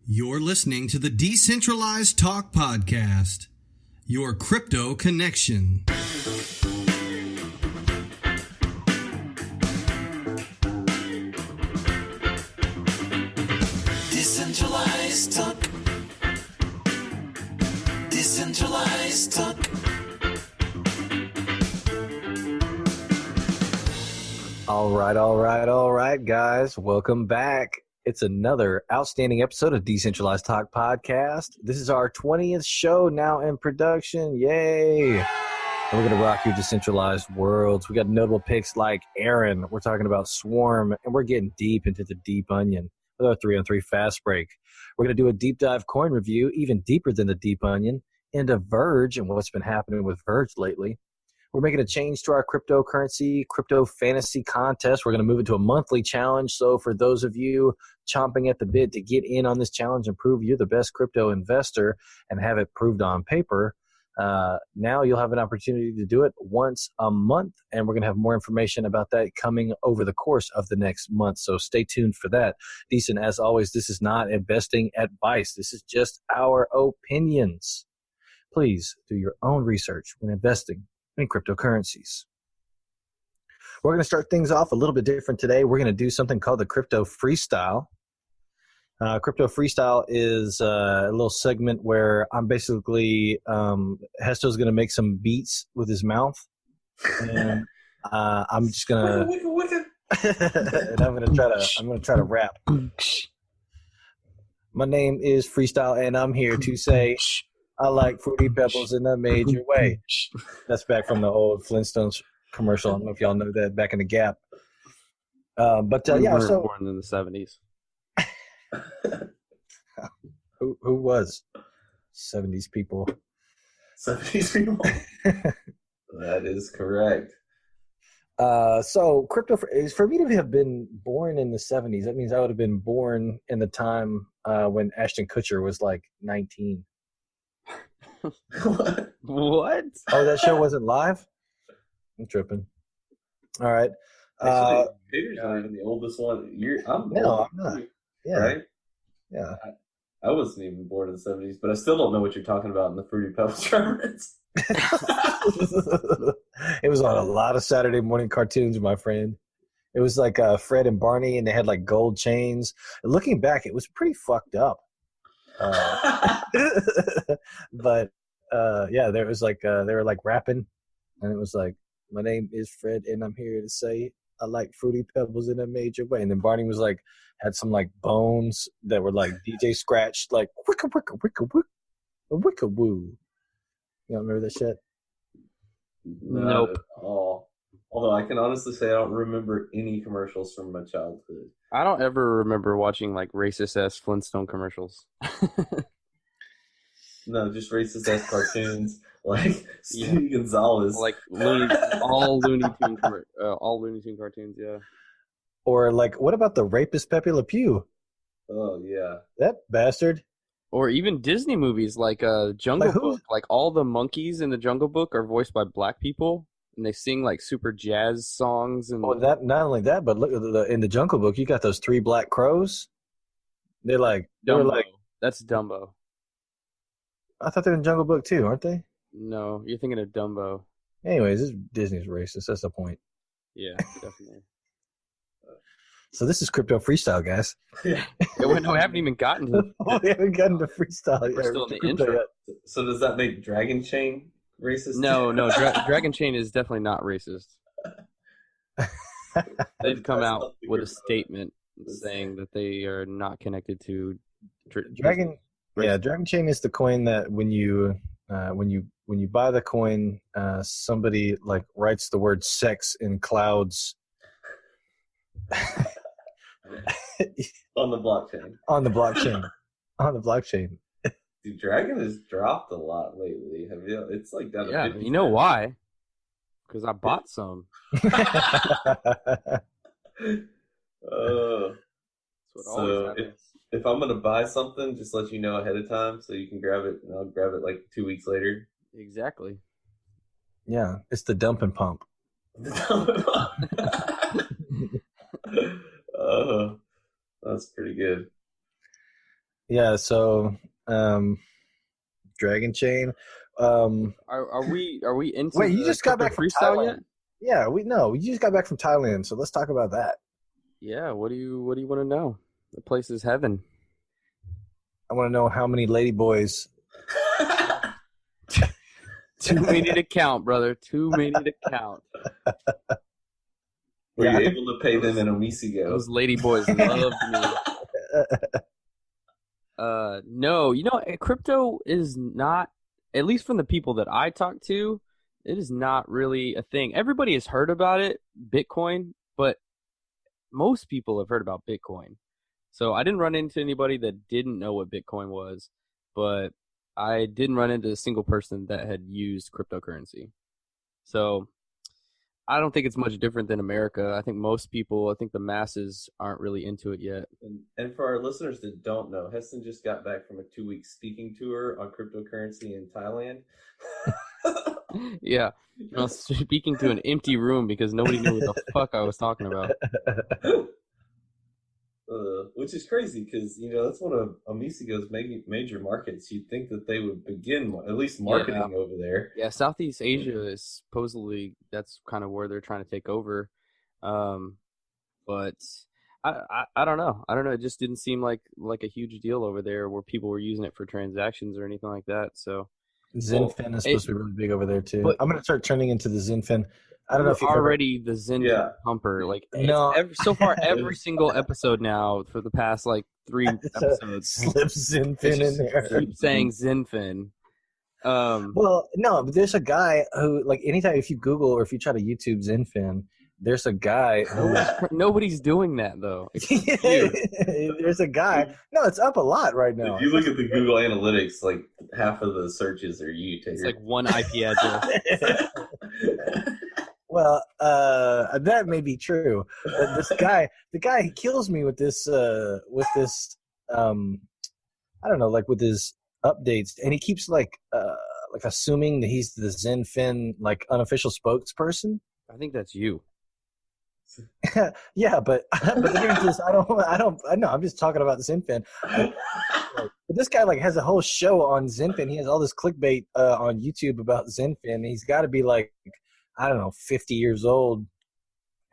You're listening to the Decentralized Talk Podcast, your crypto connection. Decentralized Talk. Decentralized Talk. All right, guys. Welcome back. It's another outstanding episode of Decentralized Talk Podcast. This is our 20th show now in production. Yay! And we're going to rock your decentralized worlds. We got notable picks like Aeron. We're talking about Swarm, and we're getting deep into the deep onion with our 3-on-3 fast break. We're going to do a deep dive coin review, even deeper than the deep onion, into Verge and what's been happening with Verge lately. We're making a change to our cryptocurrency, crypto fantasy contest. We're going to move it to a monthly challenge. So for those of you chomping at the bit to get in on this challenge and prove you're the best crypto investor and have it proved on paper, now you'll have an opportunity to do it once a month. And we're going to have more information about that coming over the course of the next month. So stay tuned for that. Decent, as always, this is not investing advice. This is just our opinions. Please do your own research when investing in cryptocurrencies. We're going to start things off a little bit different today. We're going to do something called the Crypto Freestyle. Crypto Freestyle is a little segment where I'm basically, Heston's going to make some beats with his mouth. And I'm just going to, and I'm going to try to rap. My name is Freestyle, and I'm here to say, I like Fruity Pebbles in a major way. That's back from the old Flintstones commercial. I don't know if y'all know that, back in the Gap. But we yeah, were so born in the 70s. who was 70s people? 70s people. That is correct. So crypto for me to have been born in the 70s, that means I would have been born in the time when Ashton Kutcher was like 19. What? Oh, that show wasn't live? I'm tripping. All right. Actually, Peter's not even the oldest one. I'm not. Yeah. Right? Yeah. I wasn't even born in the 70s, but I still don't know what you're talking about in the Fruity Pebbles reference. It was on a lot of Saturday morning cartoons, my friend. It was like Fred and Barney, and they had like gold chains. And looking back, it was pretty fucked up. But yeah, there was like they were like rapping, and it was like, my name is Fred, and I'm here to say I like Fruity Pebbles in a major way. And then Barney was like, had some like bones that were like DJ scratched, like wicka wicka wicka wick, wicka woo. You don't remember that shit? Not at all. Although I can honestly say I don't remember any commercials from my childhood. I don't ever remember watching like racist-ass Flintstone commercials. No, just racist-ass cartoons like Stevie Gonzalez. Like all Looney Tune cartoons, yeah. Or like, what about the rapist Pepe Le Pew? Oh, yeah. That bastard. Or even Disney movies like Jungle Book. Like all the monkeys in the Jungle Book are voiced by black people. And they sing like super jazz songs. And that not only that, but look at in the Jungle Book, you got those 3 black crows. They're like Dumbo. That's Dumbo. I thought they were in Jungle Book too, aren't they? No, you're thinking of Dumbo. Anyways, Disney's racist. That's the point. Yeah, definitely. So this is Crypto Freestyle, guys. Yeah. No, we haven't even gotten to. We haven't gotten to freestyle yet. We're still in the intro. So does that make Dragon Chain racist? No. Dragon Chain is definitely not racist. They've come out with a statement saying that they are not connected to Dragon. Yeah, Dragon Chain is the coin that when you buy the coin, somebody like writes the word sex in clouds on the blockchain. On the blockchain. Dude, Dragon has dropped a lot lately. Have you? It's like down to 50. You know why? Because I bought some. So if I'm gonna buy something, just let you know ahead of time so you can grab it, and I'll grab it like 2 weeks later. Exactly. Yeah, it's the dump and pump. That's pretty good. Yeah. So, Dragon Chain. Are we into Wait, you the just got crypto back from freestyle Thailand? yet? Yeah, you just got back from Thailand, so let's talk about that. Yeah. What do you want to know? The place is heaven. I want to know how many lady boys. Too many to count, brother. Too many to count. Were Yeah, you able to pay them in Omisigo? Those lady boys loved me. No, crypto is not, at least from the people that I talk to, it is not really a thing. Everybody has heard about it, Bitcoin, but most people have heard about Bitcoin. So I didn't run into anybody that didn't know what Bitcoin was, but I didn't run into a single person that had used cryptocurrency. So I don't think it's much different than America. I think the masses aren't really into it yet. And for our listeners that don't know, Heston just got back from a 2-week speaking tour on cryptocurrency in Thailand. Yeah. I was speaking to an empty room because nobody knew what the fuck I was talking about. Which is crazy because, that's one of Omisigo's major markets. You'd think that they would begin at least marketing over there. Yeah, Southeast Asia is supposedly, that's kind of where they're trying to take over. But I don't know. I don't know. It just didn't seem like a huge deal over there where people were using it for transactions or anything like that. So Zenfin is supposed to be really big over there too. But, I'm going to start turning into the Zenfin. I don't know if you've already the Zenfin pumper. Like so far, every single episode now for the past 3 episodes slips Zenfin in there. Keep saying Zenfin. Well, no, but there's a guy who anytime if you Google or if you try to YouTube Zenfin, there's a guy who nobody's doing that though. There's a guy. No, it's up a lot right now. If you look at the Google Analytics, half of the searches are you. It's like one IP address. Well, that may be true. But the guy, he kills me with this, I don't know, with his updates, and he keeps assuming that he's the Zenfin unofficial spokesperson. I think that's you. Yeah, but there's just I know. I'm just talking about Zenfin. But this guy has a whole show on Zenfin. He has all this clickbait on YouTube about Zenfin. He's got to be I don't know, 50 years old,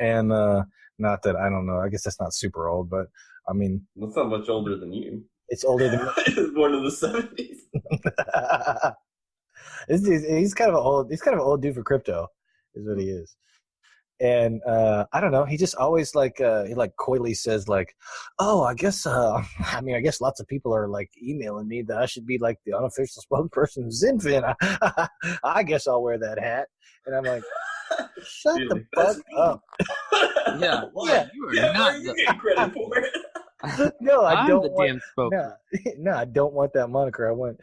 and not that I don't know. I guess that's not super old, but I mean, it's not much older than you. It's older than me. It's born in the 70s. He's kind of an old dude for crypto, is what he is. And I don't know. He just always he coyly says oh, I guess I guess lots of people are emailing me that I should be the unofficial spokesperson of Zenfin. I guess I'll wear that hat. And I'm like, shut the fuck up. Yeah, you are not. You get credit for it. No, I don't. I'm the damn spokesman. No, I don't want that moniker. I want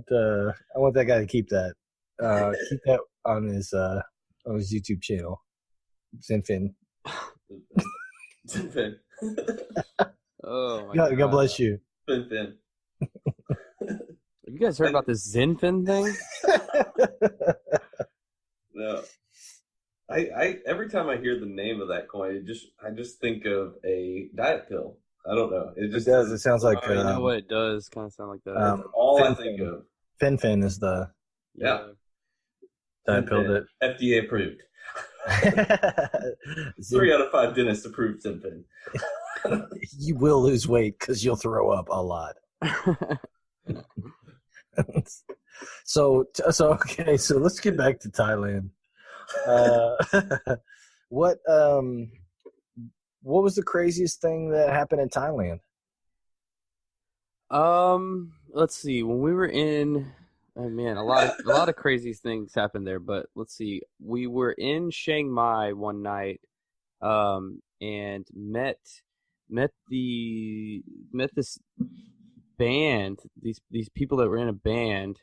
that guy to keep that. Keep that on his YouTube channel. Zenfin. Zenfin. Oh my God. God bless you. Zenfin. Have you guys heard about this Zenfin thing? No. I every time I hear the name of that coin, I just think of a diet pill. I don't know. It just does. It sounds like you know what it does. Kind of sound like that. That's all I think of. Fin is the diet pill that FDA approved. 3 out of 5 dentists approved Zenfin. You will lose weight because you'll throw up a lot. So okay. So let's get back to Thailand. What was the craziest thing that happened in Thailand? Let's see. When we were in, oh man, a lot of crazy things happened there. But let's see. We were in Chiang Mai one night, and met this band. These people that were in a band,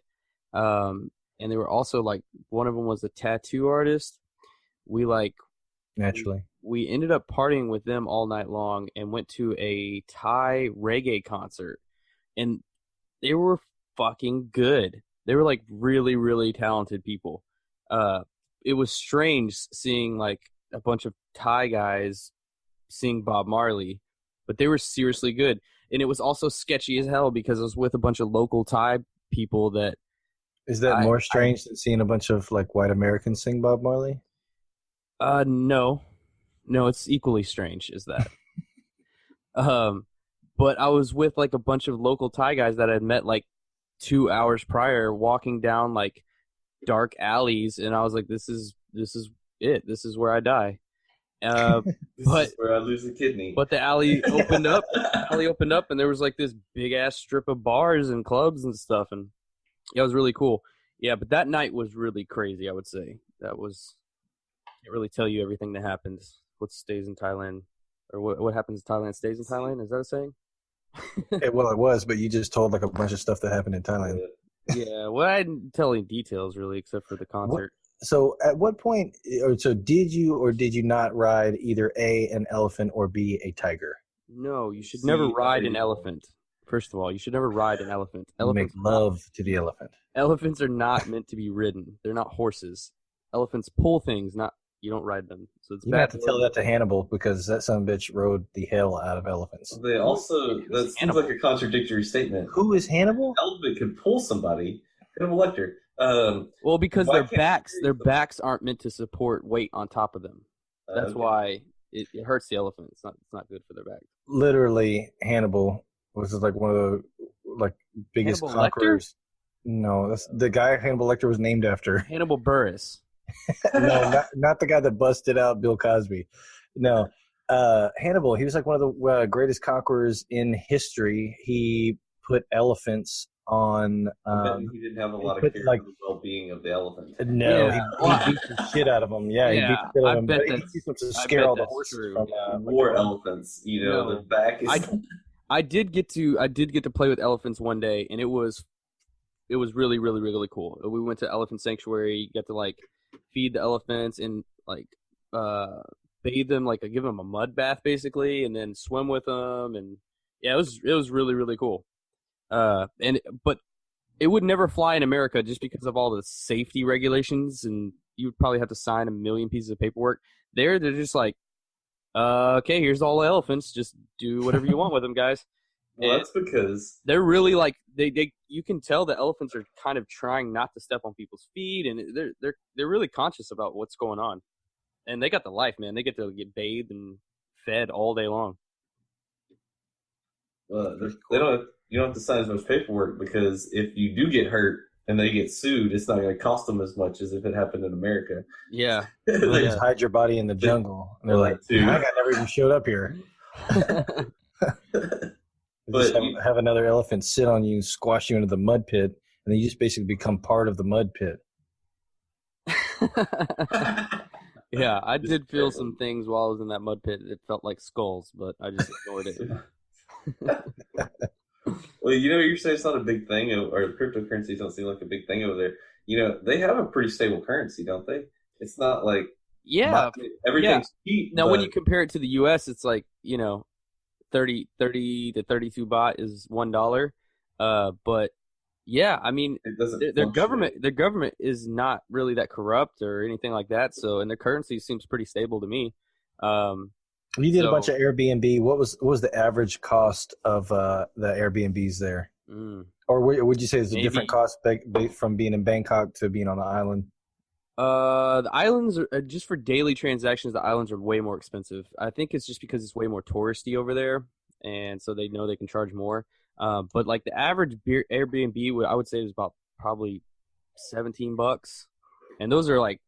and they were also one of them was a tattoo artist. We naturally. We ended up partying with them all night long and went to a Thai reggae concert, and they were fucking good. They were really, really talented people. It was strange seeing a bunch of Thai guys sing Bob Marley, but they were seriously good. And it was also sketchy as hell because I was with a bunch of local Thai people that. Is that more strange than seeing a bunch of like white Americans sing Bob Marley? No, it's equally strange as that. But I was with like a bunch of local Thai guys that I had met like 2 hours prior, walking down like dark alleys, and I was like, "This is it. This is where I die." This is where I lose a kidney. But the alley opened up. And there was like this big ass strip of bars and clubs and stuff, and it was really cool. Yeah, but that night was really crazy. I would say that was. Can't really tell you everything that happens. What stays in Thailand, or what happens in Thailand stays in Thailand. Is that a saying? Well, it was, but you just told like a bunch of stuff that happened in Thailand. Yeah, well, I didn't tell any details really, except for the concert. So, at what point, or so did you or did you not ride either A, an elephant, or B, a tiger? No, you should never ride an elephant. First of all, you should never ride an elephant. Make love to the elephant. Elephants are not meant to be ridden. They're not horses. Elephants pull things, not you don't ride them. So it's you bad. have to tell that to Hannibal because that son of a bitch rode the hell out of elephants. They also that seems like a contradictory statement. Who is Hannibal? Elephant could pull somebody. Hannibal Lecter. Well, because their backs aren't meant to support weight on top of them. That's why it hurts the elephant. It's not good for their back. Literally, Hannibal was like one of the like biggest Hannibal conquerors. Lecter? No, that's the guy Hannibal Lecter was named after. Hannibal Buress. No, not the guy that busted out Bill Cosby. No, Hannibal. He was like one of the greatest conquerors in history. He put elephants on. He didn't have a lot of care for the well-being of the elephant. No, Yeah. he beat the shit out of them. Yeah, he beat the shit out of them. But he used them to scare all the horses from war elephants. You know, the back is. I did get to play with elephants one day, and it was really, really, really cool. We went to elephant sanctuary. You got to like feed the elephants and like bathe them, like give them a mud bath basically, and then swim with them. And yeah, it was really, really cool. But it would never fly in America just because of all the safety regulations, and you would probably have to sign a million pieces of paperwork. They're just like, okay, here's all the elephants. Just do whatever you want with them, guys. Well, that's because they're really like they. You can tell the elephants are kind of trying not to step on people's feet, and they're really conscious about what's going on. And they got the life, man. They get to get bathed and fed all day long. They don't. You don't have to sign as much paperwork because if you do get hurt and they get sued, it's not going to cost them as much as if it happened in America. Yeah, they just hide your body in the jungle. And they're like, "My guy never even showed up here." But have another elephant sit on you, squash you into the mud pit, and then you just basically become part of the mud pit. Yeah, I did feel some things while I was in that mud pit. It felt like skulls, but I just ignored it. Well, you know, you're saying it's not a big thing, or cryptocurrencies don't seem like a big thing over there. You know, they have a pretty stable currency, don't they? It's not like everything's cheap. Now, when you compare it to the U.S., it's like 30 to 32 baht is $1. But yeah, I mean, their government is not really that corrupt or anything like that. So, and their currency seems pretty stable to me. You did a bunch of Airbnb. What was the average cost of the Airbnbs there? Or would you say it's a different cost from being in Bangkok to being on the island? The islands are just for daily transactions. The islands are way more expensive. I think it's just because it's way more touristy over there, and so they know they can charge more. But like the average Airbnb, I would say is about probably $17, and those are like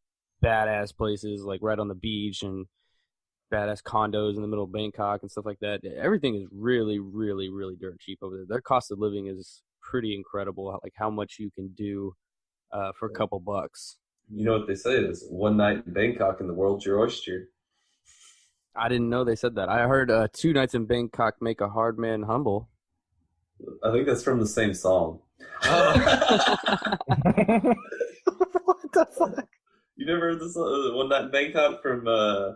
badass places, like right on the beach and badass condos in the middle of Bangkok and stuff like that. Everything is really, really, really dirt cheap over there. Their cost of living is pretty incredible. Like how much you can do for a couple bucks. You know what they say is one night in Bangkok and the world's your oyster. I didn't know they said that. I heard 2 nights in Bangkok make a hard man humble. I think that's from the same song. Oh. What the fuck? You never heard this one night in Bangkok from I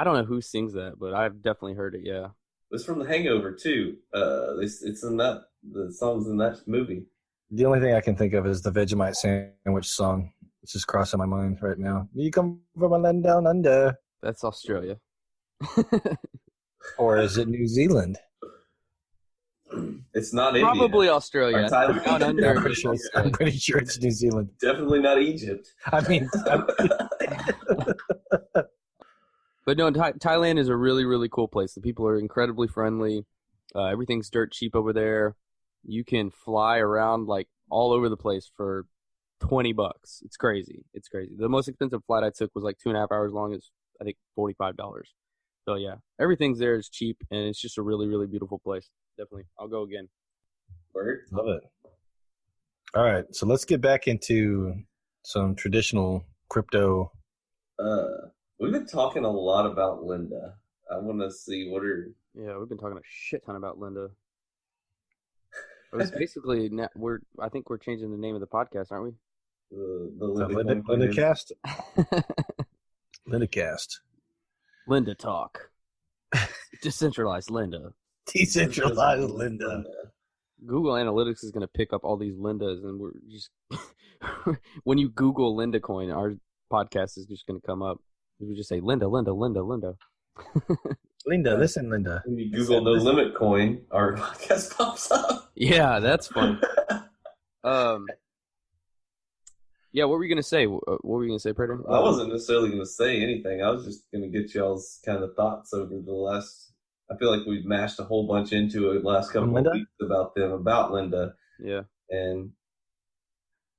don't know who sings that, but I've definitely heard it. Yeah, it's from The Hangover too. It's in the song's in that movie. The only thing I can think of is the Vegemite sandwich song. It's just crossing my mind right now. You come from a land down under. That's Australia. Or is it New Zealand? It's not India. Probably Australia. Thailand. I'm pretty sure it's New Zealand. Definitely not Egypt. I mean, but no, Thailand is a really, really cool place. The people are incredibly friendly. Everything's dirt cheap over there. You can fly around like all over the place for $20. It's crazy. It's crazy. The most expensive flight I took was like 2.5 hours long. It's I think $45. So yeah, everything's there is cheap, and it's just a really, really beautiful place. Definitely, I'll go again. Word. Love it. All right, so let's get back into some traditional crypto. We've been talking a lot about Linda. I want to see what are. Yeah, we've been talking a shit ton about Linda. It was basically I think we're changing the name of the podcast, aren't we? The Linda Cast. Linda Cast. Linda Talk. Decentralized Linda. Decentralized Linda. Google Analytics is going to pick up all these Lindas, and we're just when you Google Linda Coin, our podcast is just going to come up. We just say Linda, Linda, Linda, Linda. Linda, listen, Linda. When you Google No Limit Coin, our podcast pops up. Yeah, that's fun. Yeah, what were you going to say? What were you going to say, Predator? I wasn't necessarily going to say anything. I was just going to get y'all's kind of thoughts over the last. I feel like we've mashed a whole bunch into it the last couple of weeks about Linda. Yeah. And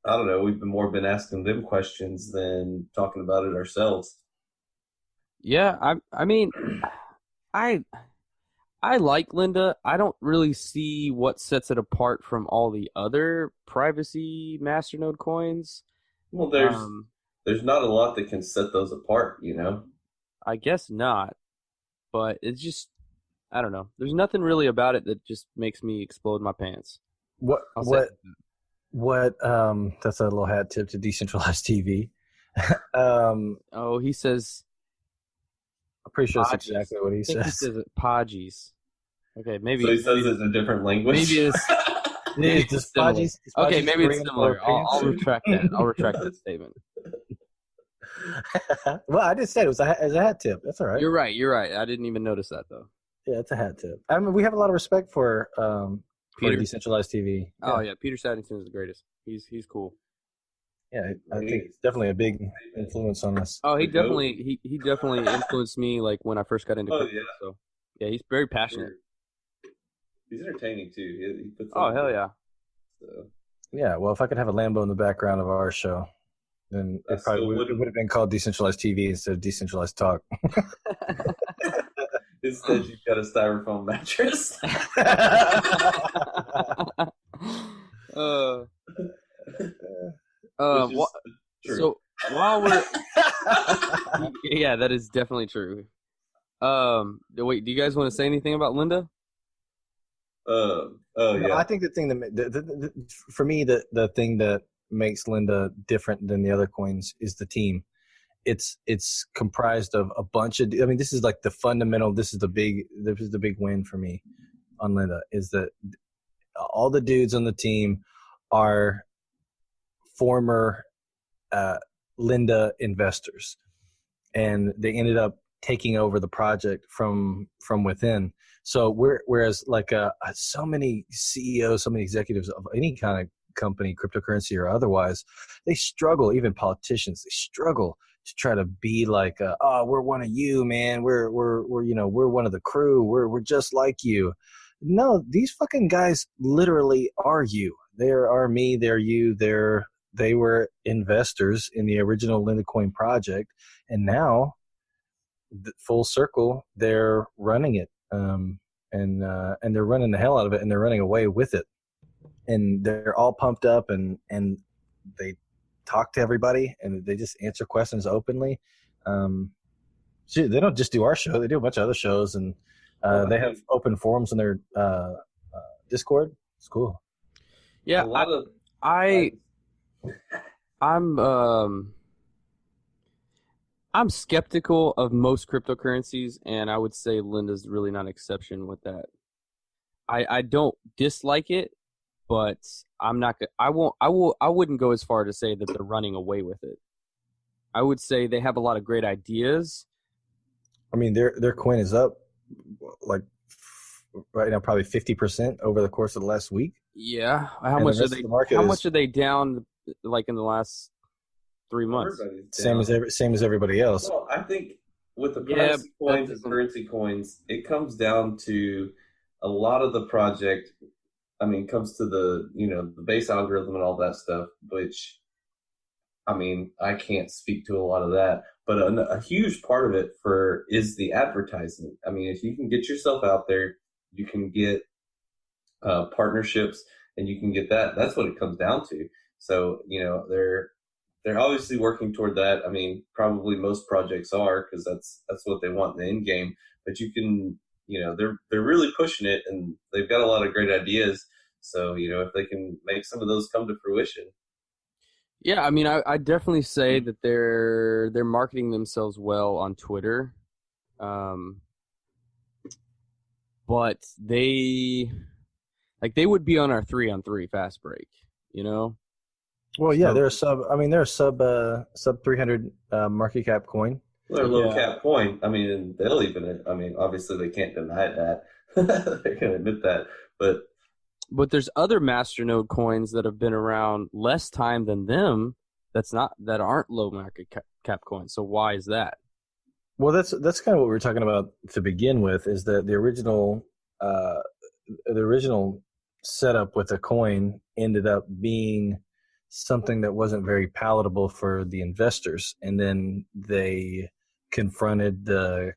I don't know, we've been asking them questions than talking about it ourselves. Yeah, I mean, I like Linda. I don't really see what sets it apart from all the other privacy masternode coins. Well, there's not a lot that can set those apart, you know? I guess not. But it's just, I don't know. There's nothing really about it that just makes me explode my pants. That's a little hat tip to Decentralized TV. He says. I'm pretty sure that's Podgies. exactly what he says. He says it, Podgies. Okay, maybe. So he says it's a different language? Maybe it's Podgies, okay, maybe it's similar. I'll retract that. I'll retract that statement. Well, I did say it was a hat tip. That's all right. You're right. I didn't even notice that, though. Yeah, it's a hat tip. I mean, we have a lot of respect for Peter. Decentralized TV. Yeah. Oh, yeah. Peter Saddington is the greatest. He's cool. Yeah, I think it's definitely a big influence on us. Oh, he definitely influenced me like when I first got into crypto. Yeah. So yeah, he's very passionate. He's entertaining too. He puts hell yeah. So. Yeah, well, if I could have a Lambo in the background of our show, then it would have been called Decentralized TV instead of Decentralized Talk. Instead, you've got a styrofoam mattress. So while we're yeah, that is definitely true. Wait, do you guys want to say anything about Linda? Yeah. I think the thing that for me the thing that makes Linda different than the other coins is the team. It's comprised of a bunch of. I mean, this is like the fundamental. This is the big win for me on Linda is that all the dudes on the team are former Linda investors, and they ended up taking over the project from within. So whereas like so many CEOs, so many executives of any kind of company, cryptocurrency or otherwise, they struggle. Even politicians, they struggle to try to be like, we're one of you, man. We're one of the crew. We're just like you. No, these fucking guys literally are you. They are me. They're you. They were investors in the original Linda Coin project, and now, full circle, they're running it, and they're running the hell out of it, and they're running away with it, and they're all pumped up, and they talk to everybody, and they just answer questions openly. They don't just do our show; they do a bunch of other shows, and they have open forums on their Discord. It's cool. Yeah, I'm skeptical of most cryptocurrencies, and I would say Linda's really not an exception with that. I don't dislike it, but I'm not. I wouldn't go as far to say that they're running away with it. I would say they have a lot of great ideas. I mean, their coin is up like right now probably 50% over the course of the last week. Yeah. How much are they down like in the last 3 months? Same as everybody else. Well, I think with the privacy coins and currency coins, it comes down to a lot of the project. I mean, comes to the the base algorithm and all that stuff, which I mean, I can't speak to a lot of that, but a huge part of it is the advertising. I mean, if you can get yourself out there, you can get partnerships, and you can get that. That's what it comes down to. So they're obviously working toward that. I mean, probably most projects are, because that's what they want in the end game. But you can, they're really pushing it, and they've got a lot of great ideas. So if they can make some of those come to fruition. Yeah, I mean, I definitely say that they're marketing themselves well on Twitter, but they would be on our 3-on-3 fast break, Well, yeah, they're a sub 300 market cap coin. They're a low cap coin. I mean, they'll even. I mean, obviously they can't deny that. They can admit that, but there's other masternode coins that have been around less time than them. That aren't low market cap coins. So why is that? Well, that's kind of what we were talking about to begin with. Is that the original setup with a coin ended up being something that wasn't very palatable for the investors, and then they confronted the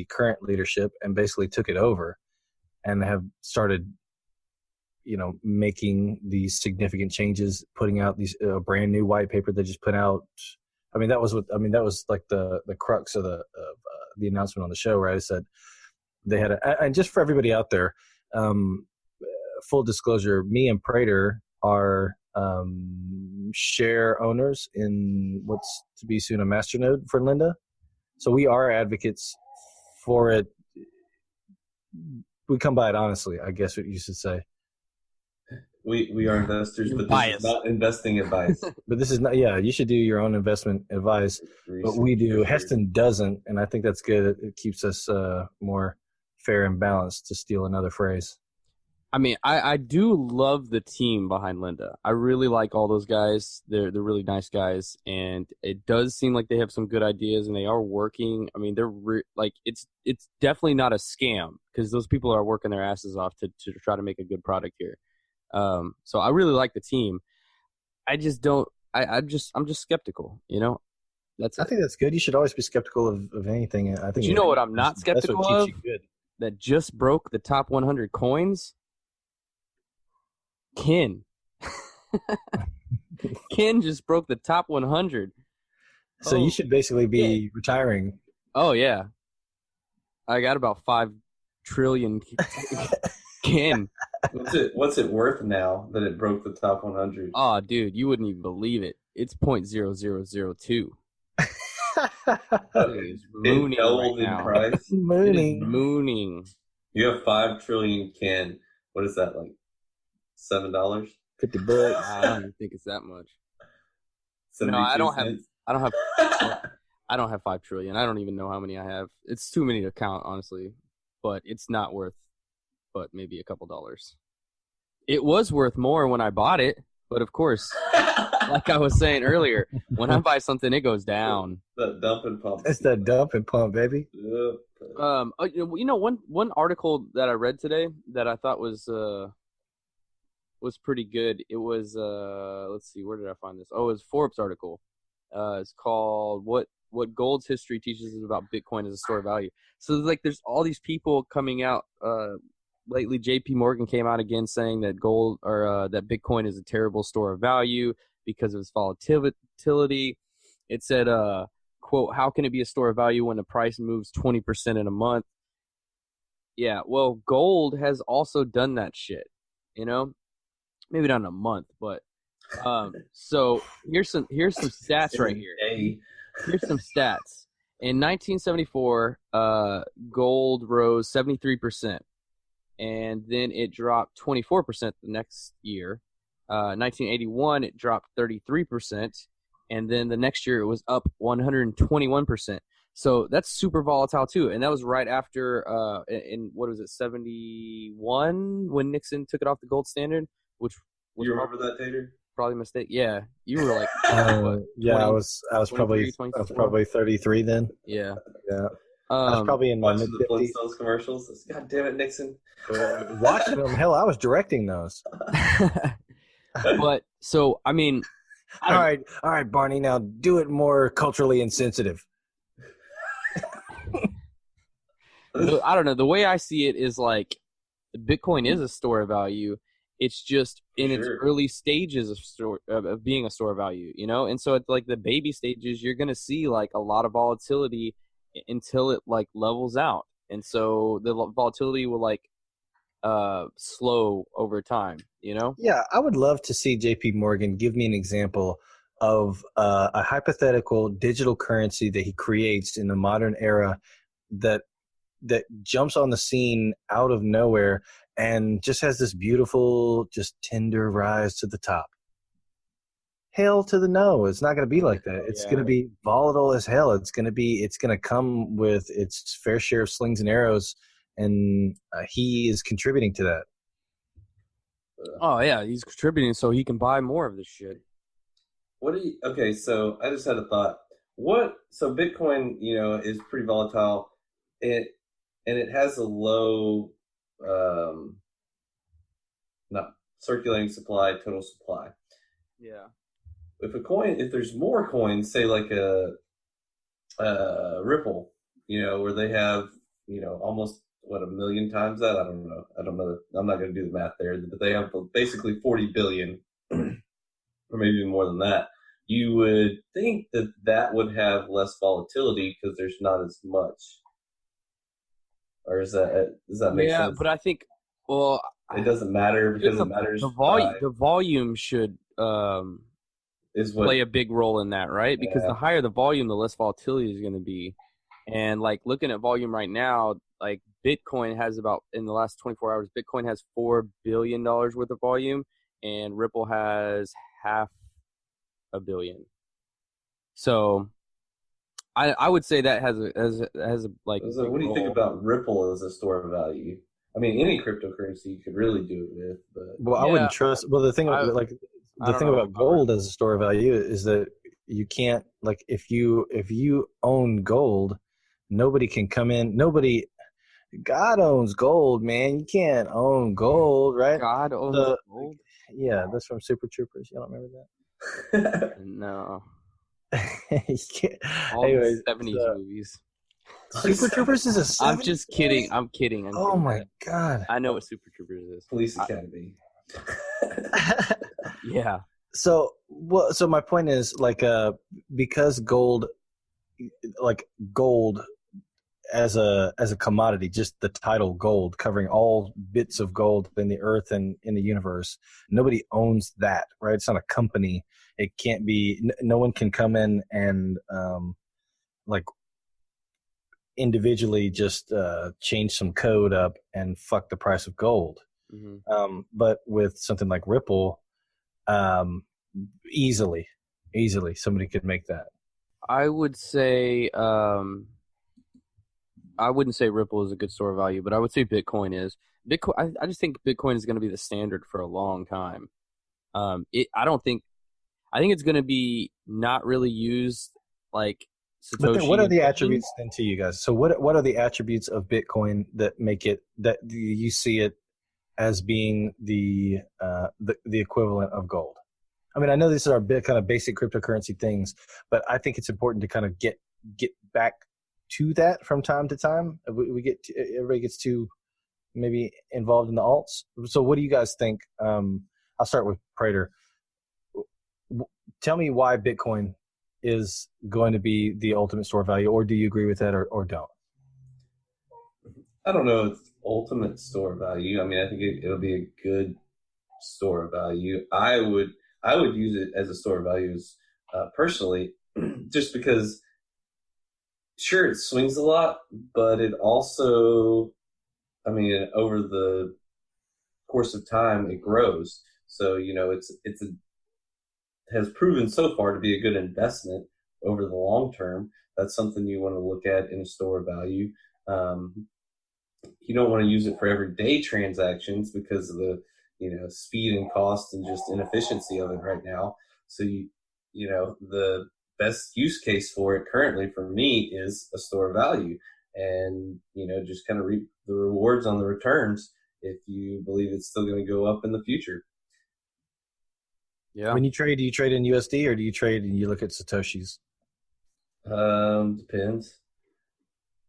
current leadership and basically took it over, and have started making these significant changes, putting out these brand new white paper they just put out. I mean, that was like the crux of the announcement on the show, right? I said they had and just for everybody out there, full disclosure, me and Prater are share owners in what's to be soon a masternode for Linda. So we are advocates for it. We come by it honestly, I guess what you should say. We are investors, but this is not investing advice. But this is not. Yeah, you should do your own investment advice. But we do. Heston doesn't, and I think that's good. It keeps us more fair and balanced, to steal another phrase. I mean, I do love the team behind Linda. I really like all those guys. They're really nice guys, and it does seem like they have some good ideas, and they are working. I mean, they're it's definitely not a scam, because those people are working their asses off to try to make a good product here. So I really like the team. I just don't. I'm just skeptical. I think that's good. You should always be skeptical of anything. I think. What I'm not skeptical of? That just broke the top 100 coins. Ken. Ken just broke the top 100. So you should basically be retiring. Oh yeah. I got about 5 trillion. Ken. What's it worth now that it broke the top 100? Oh, dude, you wouldn't even believe it. It's 0.0002. It is mooning right now. Price. Mooning. You have 5 trillion Ken. What is that, like $7? $50. I don't even think it's that much. No, I don't have 5 trillion. I don't even know how many I have. It's too many to count, honestly. But it's not worth but maybe a couple dollars. It was worth more when I bought it, but of course, like I was saying earlier, when I buy something, it goes down. That dump and pump. It's that dump and pump, baby. Yep. One article that I read today that I thought was pretty good. It was let's see, where did I find this? Oh, it was a Forbes article. It's called "What Gold's History Teaches Us About Bitcoin as a Store of Value." So there's all these people coming out. Lately, J.P. Morgan came out again saying that gold or that Bitcoin is a terrible store of value because of its volatility. It said, quote, "How can it be a store of value when the price moves 20% in a month?" Yeah, well, gold has also done that shit, maybe not in a month, but so here's some stats right here. Here's some stats. In 1974, gold rose 73%. And then it dropped 24% the next year. 1981, it dropped 33%. And then the next year, it was up 121%. So that's super volatile too. And that was right after in what was it, 71 when Nixon took it off the gold standard, which was You remember that, Tater? probably a mistake. Yeah. You were like yeah, 20, I was probably 33 then. Yeah. Yeah. I was probably in my Watching the mid-50s. Flintstones commercials. God damn it, Nixon. Watching them. Hell, I was directing those. But so I mean, All right, Barney. Now do it more culturally insensitive. I don't know. The way I see it is like Bitcoin is a store of value. It's just in its early stages of being a store of value, you know? And so it's like the baby stages, you're going to see like a lot of volatility until it like levels out. And so the volatility will like slow over time, you know? Yeah, I would love to see JP Morgan give me an example of a hypothetical digital currency that he creates in the modern era that jumps on the scene out of nowhere and just has this beautiful, just tender rise to the top. Hell to the no. It's not going to be like that. It's going to be volatile as hell. It's going to come with its fair share of slings and arrows, and he is contributing to that. Oh yeah, he's contributing so he can buy more of this shit. Okay, so I just had a thought. So Bitcoin, is pretty volatile. It has a low not circulating supply, total supply. Yeah. If there's more coins, say like a Ripple, where they have, almost a million times that. I don't know. I'm not going to do the math there, but they have basically 40 billion, or maybe even more than that. You would think that would have less volatility because there's not as much. Or does that make sense? Yeah, but I think it doesn't matter because it matters. The volume should play a big role in that, right? Because the higher the volume, the less volatility is going to be. And like looking at volume right now, like Bitcoin has in the last 24 hours, Bitcoin has $4 billion worth of volume, and Ripple has $500 million. So I would say that has a like. So what do you think about Ripple as a store of value? I mean, any cryptocurrency you could really do it with, but I wouldn't trust. Well, the thing about gold as a store of value is that you can't, like, if you own gold, nobody can come in. God owns gold, man. You can't own gold, right? God owns gold. Yeah, that's from Super Troopers. You don't remember that? No. All the 70s movies. Super Troopers is a 70s I'm just kidding. I'm kidding. Oh my God. I know what Super Troopers is. Police Academy. Yeah. So my point is, like, because gold as a commodity, just the title gold, covering all bits of gold in the earth and in the universe, nobody owns that, right? It's not a company. It can't be. No one can come in and like individually just change some code up and fuck the price of gold. Mm-hmm. But with something like Ripple, easily somebody could make that. I would say I wouldn't say Ripple is a good store of value, but I would say Bitcoin is. Bitcoin. I just think Bitcoin is going to be the standard for a long time. I think it's going to be not really used like Satoshi. But then what are the attributes then to you guys? So what are the attributes of Bitcoin that make it, that you see it as being the equivalent of gold? I mean, I know these are kind of basic cryptocurrency things, but I think it's important to kind of get back to that from time to time. Everybody gets too maybe involved in the alts. So what do you guys think? I'll start with Prater. Tell me why Bitcoin is going to be the ultimate store of value, or do you agree with that, or don't? I don't know if it's ultimate store of value. I mean, I think it'll be a good store of value. I would use it as a store of values personally, just because, sure, it swings a lot, but it also, I mean, over the course of time, it grows. So, has proven so far to be a good investment over the long term. that's something you want to look at in a store of value. You don't want to use it for everyday transactions because of the speed and cost and just inefficiency of it right now. So the best use case for it currently for me is a store of value, and just kind of reap the rewards on the returns if you believe it's still going to go up in the future. Yeah. When you trade, do you trade in USD or do you trade and you look at Satoshis? Depends.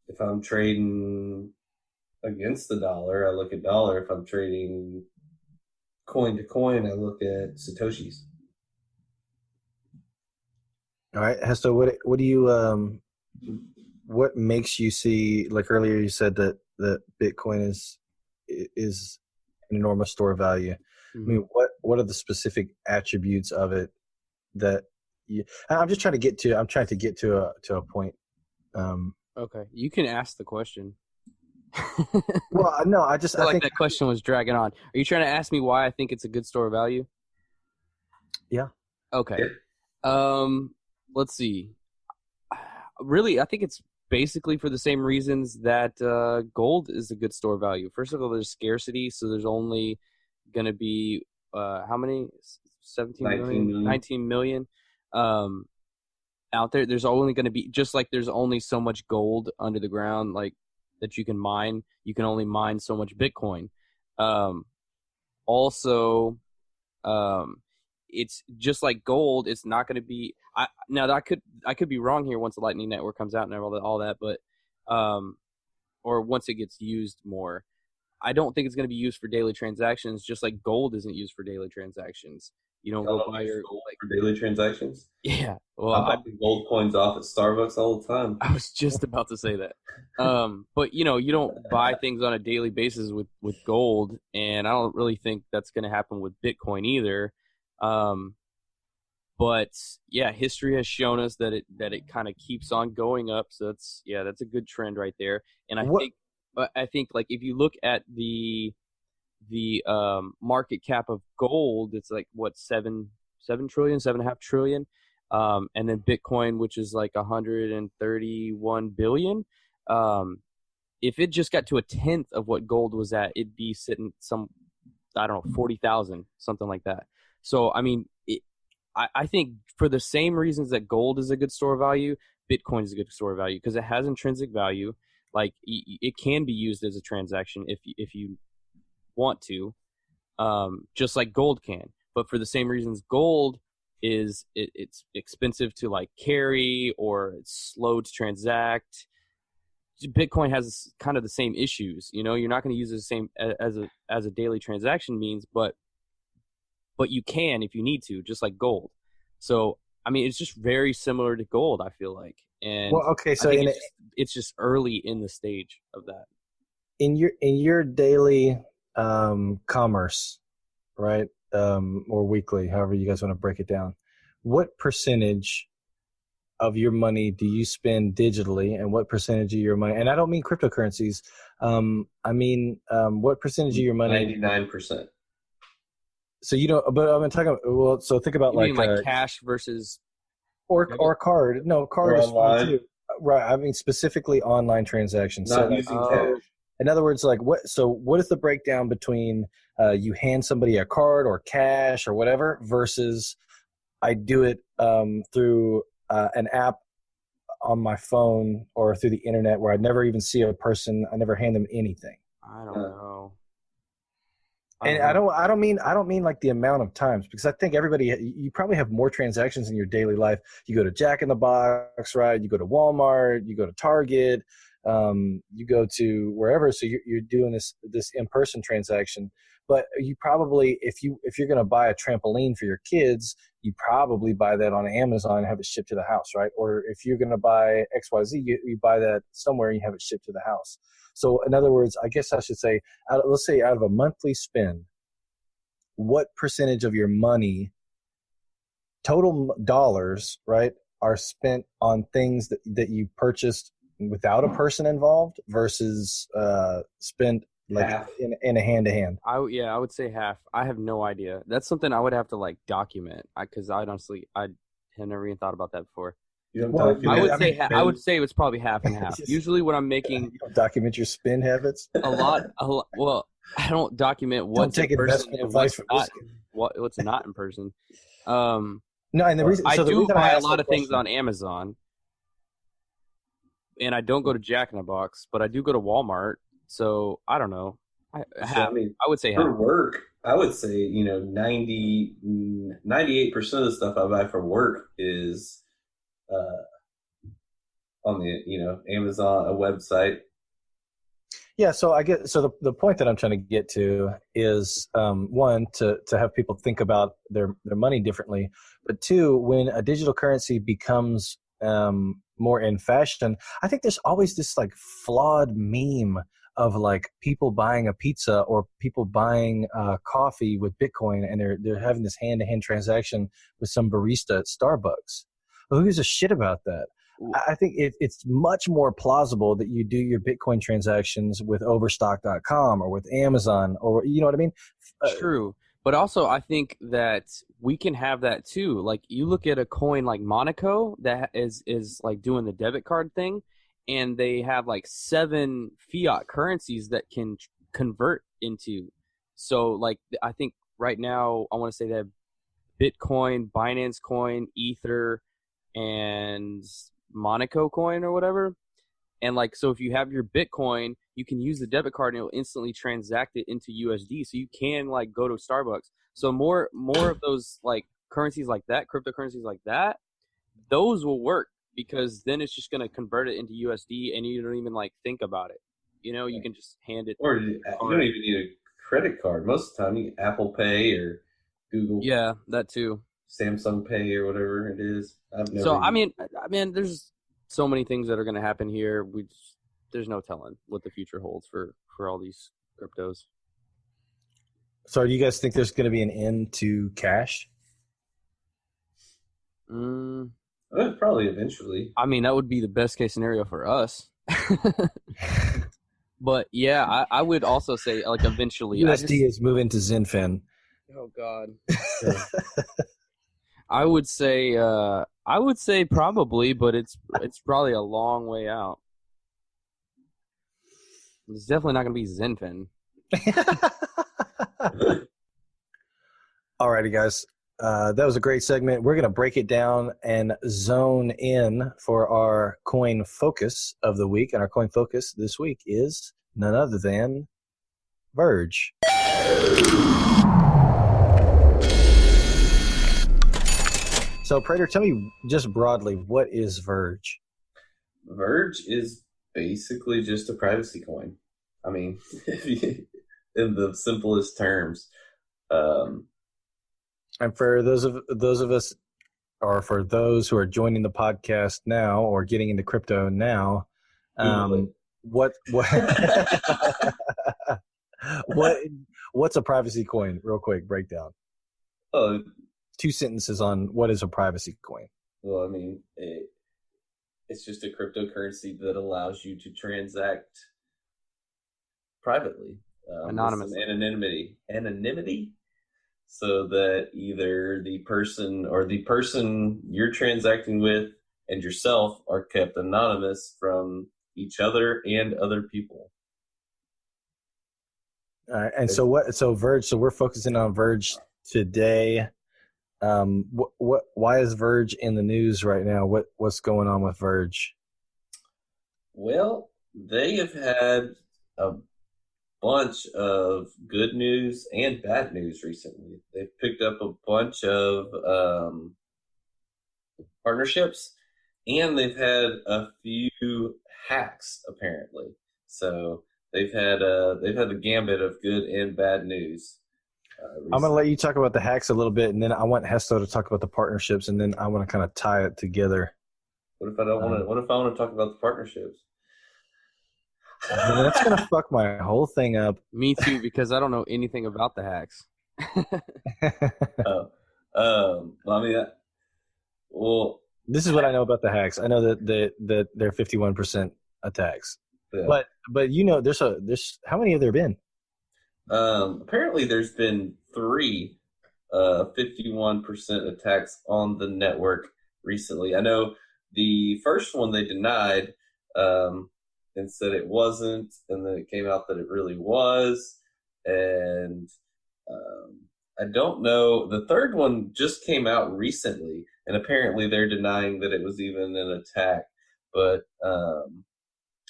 If I'm trading against the dollar, I look at dollar. If I'm trading coin to coin, I look at Satoshis. All right, Heston, what do you what makes you see, like earlier you said that Bitcoin is an enormous store of value. Mm-hmm. I mean, what are the specific attributes of it that I'm trying to get to a point. Okay, you can ask the question. Well, no, I think that question was dragging on. Are you trying to ask me why I think it's a good store of value? Yeah. Okay. Let's see. Really, I think it's basically for the same reasons that gold is a good store of value. First of all, there's scarcity, so there's only going to be how many? 19 million out there. There's only going to be, just like there's only so much gold under the ground, like that you can mine. You can only mine so much Bitcoin. Also, it's just like gold. It's not going to be. I could be wrong here once the Lightning Network comes out and all that, but or once it gets used more. I don't think it's going to be used for daily transactions, just like gold isn't used for daily transactions. You don't go buy your gold for daily transactions. Yeah, well, I buy gold coins off at Starbucks all the time. I was just about to say that. But you don't buy things on a daily basis with gold, and I don't really think that's going to happen with Bitcoin either. But yeah, history has shown us that it kind of keeps on going up. So that's a good trend right there. And I think like if you look at the market cap of gold, it's like what 7 trillion, 7.5 trillion, and then Bitcoin, which is like 131 billion. If it just got to a tenth of what gold was at, it'd be sitting some, I don't know, 40,000, something like that. So I mean, I think for the same reasons that gold is a good store of value, Bitcoin is a good store of value because it has intrinsic value. Like it can be used as a transaction if you want to, just like gold can. But for the same reasons, gold is it's expensive to like carry or it's slow to transact. Bitcoin has kind of the same issues. You're not going to use it the same as a daily transaction means, but you can if you need to, just like gold. So I mean, it's just very similar to gold, I feel like. And well, okay, so it's just early in the stage of that. In your daily commerce, right, or weekly, however you guys want to break it down, what percentage of your money do you spend digitally, and what percentage of your money? And I don't mean cryptocurrencies. I mean, what percentage of your money? 99%. So you don't, but I'm talking. Well, so think about like cash versus or card. No, card is fine too. Right. I mean specifically online transactions. Not using cash. In other words, like what? So what is the breakdown between you hand somebody a card or cash or whatever versus I do it through an app on my phone or through the internet where I never even see a person. I never hand them anything. I don't know. And I don't mean like the amount of times, because I think you probably have more transactions in your daily life. You go to Jack in the Box, right? You go to Walmart, you go to Target, you go to wherever. So you're doing this in-person transaction. But you probably, if you're going to buy a trampoline for your kids, you probably buy that on Amazon and have it shipped to the house, right? Or if you're going to buy XYZ, you buy that somewhere and you have it shipped to the house. So in other words, I guess I should say, let's say out of a monthly spend, what percentage of your money, total dollars, right, are spent on things that you purchased without a person involved versus spent like half. in a hand-to-hand? I would say half. I have no idea. That's something I would have to like document because I had never even thought about that before. You don't Well, document. I would say it's probably half and half. Just- Usually, when I'm making You don't document your spin habits. a lot. Well, I don't document what's Don't take in person investment and advice what's from this not. What's not in person. No, and the reason I the do reason buy a asked lot that of things question- on Amazon, and I don't go to Jack in the Box, but I do go to Walmart. So I don't know. I would say for half. work, I would say 98% of the stuff I buy for work is on the Amazon, a website. Yeah, so the point that I'm trying to get to is one, to have people think about their money differently, but two, when a digital currency becomes more in fashion, I think there's always this like flawed meme of like people buying a pizza or people buying coffee with Bitcoin, and they're having this hand-to-hand transaction with some barista at Starbucks. Well, who gives a shit about that? I think it's much more plausible that you do your Bitcoin transactions with Overstock.com or with Amazon, or you know what I mean? True. But also, I think that we can have that too. Like, you look at a coin like Monaco that is like doing the debit card thing, and they have like 7 fiat currencies that can convert into. So, like, I think right now, I want to say that Bitcoin, Binance Coin, Ether, and Monaco coin or whatever. And like, so if you have your Bitcoin, you can use the debit card and it'll instantly transact it into USD. So you can like go to Starbucks. So more of those like currencies like that, cryptocurrencies like that, those will work, because then it's just going to convert it into USD and you don't even like think about it. You can just hand it. Or you don't even need a credit card. Most of the time, you can Apple Pay or Google. Yeah, that too. Samsung Pay or whatever it is. I mean, there's so many things that are going to happen here. There's no telling what the future holds for all these cryptos. So do you guys think there's going to be an end to cash? Probably eventually. I mean, that would be the best case scenario for us. But yeah, I would also say like eventually. USD is moving to Zenfin. Oh God. I would say probably, but it's probably a long way out. It's definitely not going to be Zenfin. Alrighty, guys. That was a great segment. We're going to break it down and zone in for our coin focus of the week. And our coin focus this week is none other than Verge. So, Prater, tell me just broadly, what is Verge? Verge is basically just a privacy coin. I mean, in the simplest terms. And for those of us, or for those who are joining the podcast now or getting into crypto now, what's a privacy coin? Real quick breakdown. 2 sentences on what is a privacy coin. Well, I mean, it's just a cryptocurrency that allows you to transact privately, anonymously, anonymity, so that either the person you're transacting with and yourself are kept anonymous from each other and other people. All right, and so Verge. So we're focusing on Verge today. Why is Verge in the news right now? What's going on with Verge? Well, they have had a bunch of good news and bad news recently. They've picked up a bunch of partnerships, and they've had a few hacks apparently. So they've had the gambit of good and bad news. I'm going to let you talk about the hacks a little bit, and then I want Heston to talk about the partnerships, and then I want to kind of tie it together. What if I don't want to? What if I want to talk about the partnerships? That's going to fuck my whole thing up. Me too, because I don't know anything about the hacks. This is what I know about the hacks. I know that they're 51% attacks, yeah. but there's how many have there been? Apparently, there's been 3 51% attacks on the network recently. I know the first one they denied and said it wasn't, and then it came out that it really was. And I don't know. The third one just came out recently, and apparently they're denying that it was even an attack. But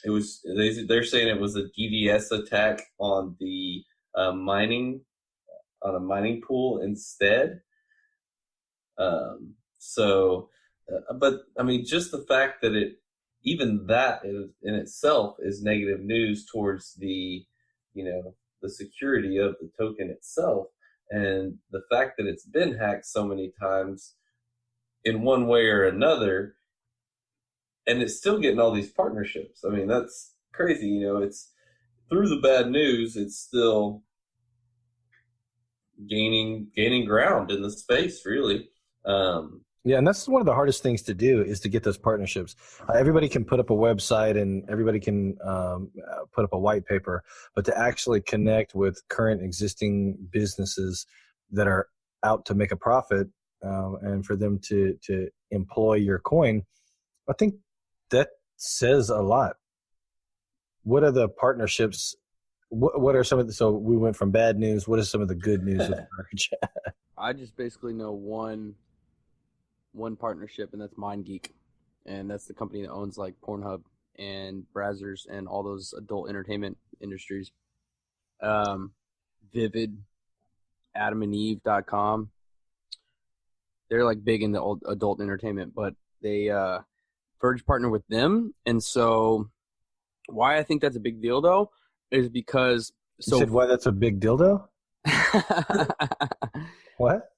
it was. They're saying it was a DDoS attack on the mining on a mining pool instead. But I mean, just the fact that even that in itself is negative news towards the security of the token itself, and the fact that it's been hacked so many times in one way or another, and it's still getting all these partnerships. I mean, that's crazy. It's through the bad news, it's still gaining ground in the space, really. Yeah, and that's one of the hardest things to do is to get those partnerships. Everybody can put up a website and everybody can put up a white paper, but to actually connect with current existing businesses that are out to make a profit and for them to employ your coin, I think that says a lot. What are the partnerships? What are some of the, so we went from bad news. What is some of the good news with Verge? I just basically know one partnership, and that's MindGeek, and that's the company that owns like Pornhub and Brazzers and all those adult entertainment industries. Vivid, AdamandEve.com. They're like big in the adult entertainment, but they Verge partnered with them, and so why I think that's a big deal though is because You said why that's a big dildo? What?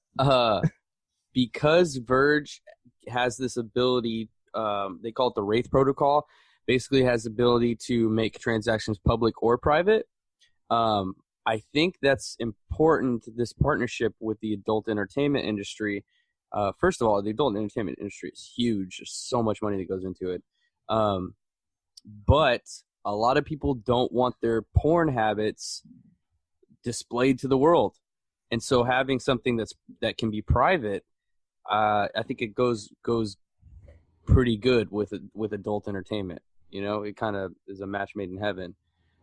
Because Verge has this ability, they call it the Wraith Protocol, basically has the ability to make transactions public or private. I think that's important, this partnership with the adult entertainment industry. First of all, the adult entertainment industry is huge. There's so much money that goes into it. But a lot of people don't want their porn habits displayed to the world. And so having something that can be private, I think it goes pretty good with adult entertainment. It kind of is a match made in heaven.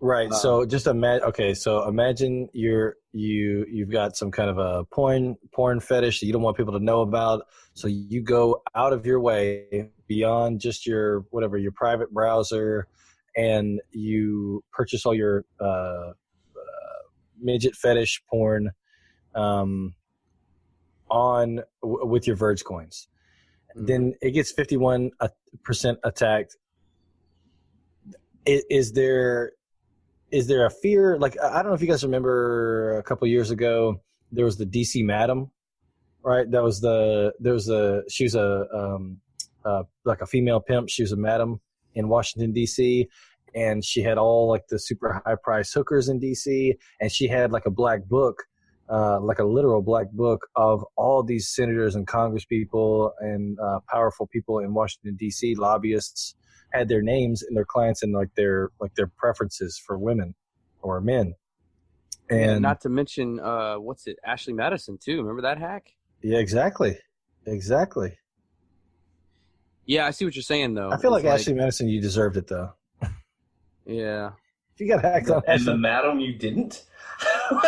Right. So just imagine. Okay. So imagine you've got some kind of a porn fetish that you don't want people to know about. So you go out of your way beyond just your private browser, and you purchase all your midget fetish porn with your Verge coins. Mm-hmm. Then it gets 51% attacked. Is there a fear? Like, I don't know if you guys remember a couple years ago, there was the DC Madam, right? She was like a female pimp. She was a madam in Washington DC, and she had all like the super high price hookers in DC, and she had like a black book, like a literal black book of all these senators and Congress people and powerful people in Washington DC, lobbyists, had their names and their clients and like their preferences for women or men. And not to mention Ashley Madison too. Remember that hack? Yeah, exactly. Yeah, I see what you're saying though. I feel like Ashley Madison, you deserved it though. Yeah. If you got hacked on and the madam you didn't.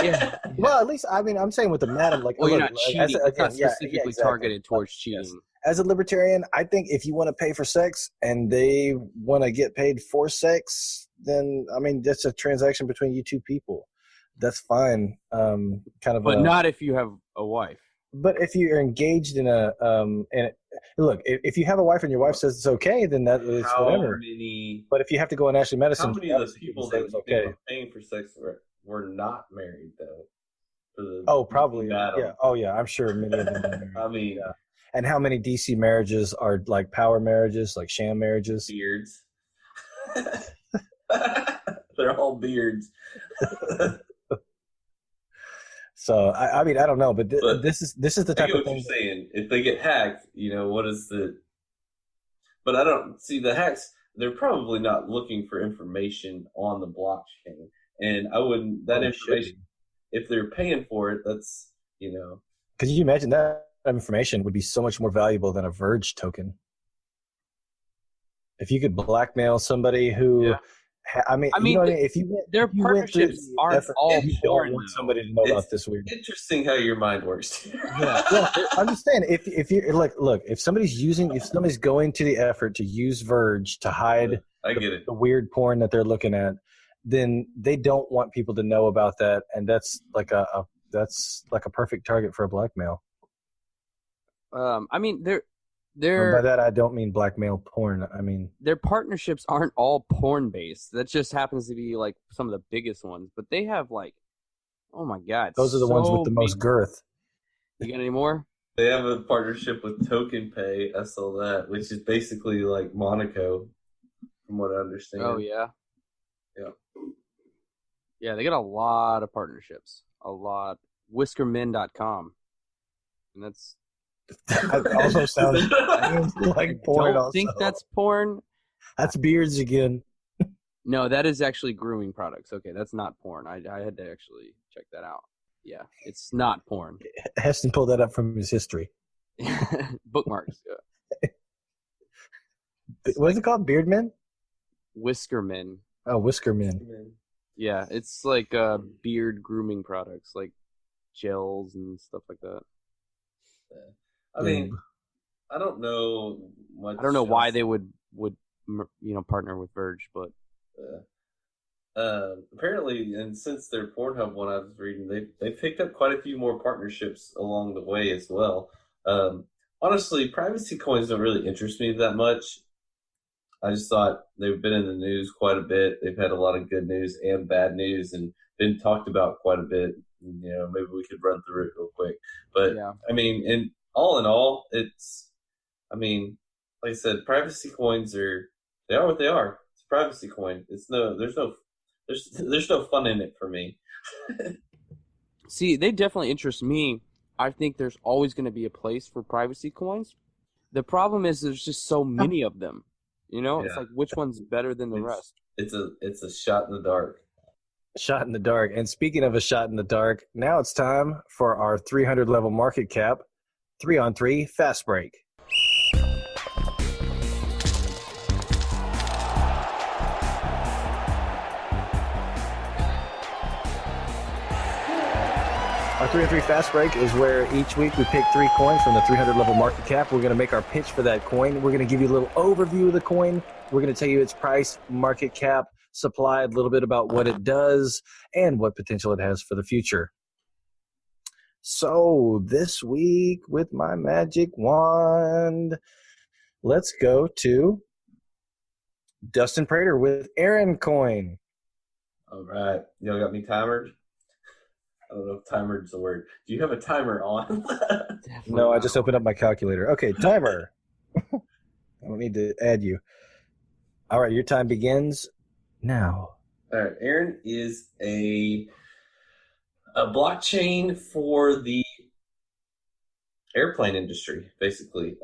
Yeah. Well, at least I'm saying with the madam, like, well, you're not cheating. It's not specifically exactly. Targeted towards cheating. Yes. As a libertarian, I think if you want to pay for sex and they want to get paid for sex, then I mean that's a transaction between you two people. That's fine. But not if you have a wife. But if you're engaged in look, if you have a wife and your wife says it's okay, then that is whatever. But if you have to go on Ashley Madison, how many of the people that were paying for sex were not married though? Oh, probably. Yeah. Oh, yeah. I'm sure many of them are married. I mean, yeah. And how many DC marriages are like power marriages, like sham marriages? Beards. They're all beards. So I mean I don't know, but this is the type of thing. You're saying if they get hacked, what is the? But I don't see the hacks. They're probably not looking for information on the blockchain, and I wouldn't that information. If they're paying for it, that's Could you imagine that information would be so much more valuable than a Verge token? If you could blackmail somebody who, you know what I mean? If you went, their if you went through partnerships the aren't effort, all you porn, don't want though. somebody to know about this weird. Interesting how your mind works. Yeah. Well, I'm just saying, if you look, if somebody's going to the effort to use Verge to hide I get it. the weird porn that they're looking at, then they don't want people to know about that, and that's like a perfect target for a blackmail. I mean, And by that I don't mean blackmail porn. I mean their partnerships aren't all porn based. That just happens to be like some of the biggest ones. But they have like, oh my god, those are the ones with the most girth. You got any more? They have a partnership with Token Pay. I saw that, which is basically like Monaco, from what I understand. Oh yeah. Yeah, they got a lot of partnerships. A lot. Whiskermen.com. And That also sounds like porn. I don't think that's porn. That's beards again. No, that is actually grooming products. Okay, that's not porn. I had to actually check that out. Yeah, it's not porn. Heston pulled that up from his history. Bookmarks. Yeah. What is it called? Beardmen? Whiskermen. Oh, Whiskermen. Yeah, it's like beard grooming products, like gels and stuff like that. I mean, I don't know much. I don't know why they would partner with Verge, but apparently, and since their Pornhub one I was reading, they picked up quite a few more partnerships along the way as well. Honestly, privacy coins don't really interest me that much. I just thought they've been in the news quite a bit. They've had a lot of good news and bad news, and been talked about quite a bit. You know, maybe we could run through it real quick. But yeah. I mean, in all, it's. I mean, like I said, privacy coins they are what they are. It's a privacy coin. There's no fun in it for me. See, they definitely interest me. I think there's always going to be a place for privacy coins. The problem is there's just so many of them. You know, It's like which one's better than the rest. It's a shot in the dark. Shot in the dark. And speaking of a shot in the dark, now it's time for our 300 level market cap 3-on-3 fast break. Our 3-on-3 fast break is where each week we pick 3 coins from the 300 level market cap. We're going to make our pitch for that coin. We're going to give you a little overview of the coin. We're going to tell you its price, market cap, supply, a little bit about what it does, and what potential it has for the future. So this week with my magic wand, let's go to Dustin Prater with Aeron coin. All right. Y'all got me timered? I don't know if timered is the word. Do you have a timer on? No, I just opened up my calculator. Okay, timer. I don't need to add you. All right, your time begins now. All right. Aeron is a blockchain for the airplane industry, basically.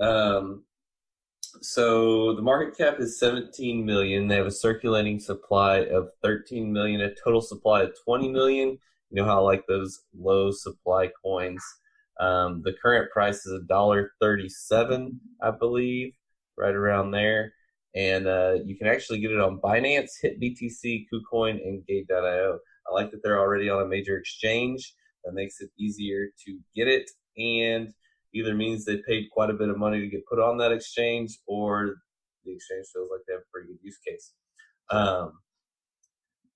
So the market cap is 17 million. They have a circulating supply of 13 million, a total supply of 20 million. You know how I like those low supply coins. The current price is $1.37, I believe, right around there. And you can actually get it on Binance, HitBTC, KuCoin, and Gate.io. I like that they're already on a major exchange. That makes it easier to get it, and either means they paid quite a bit of money to get put on that exchange, or the exchange feels like they have a pretty good use case.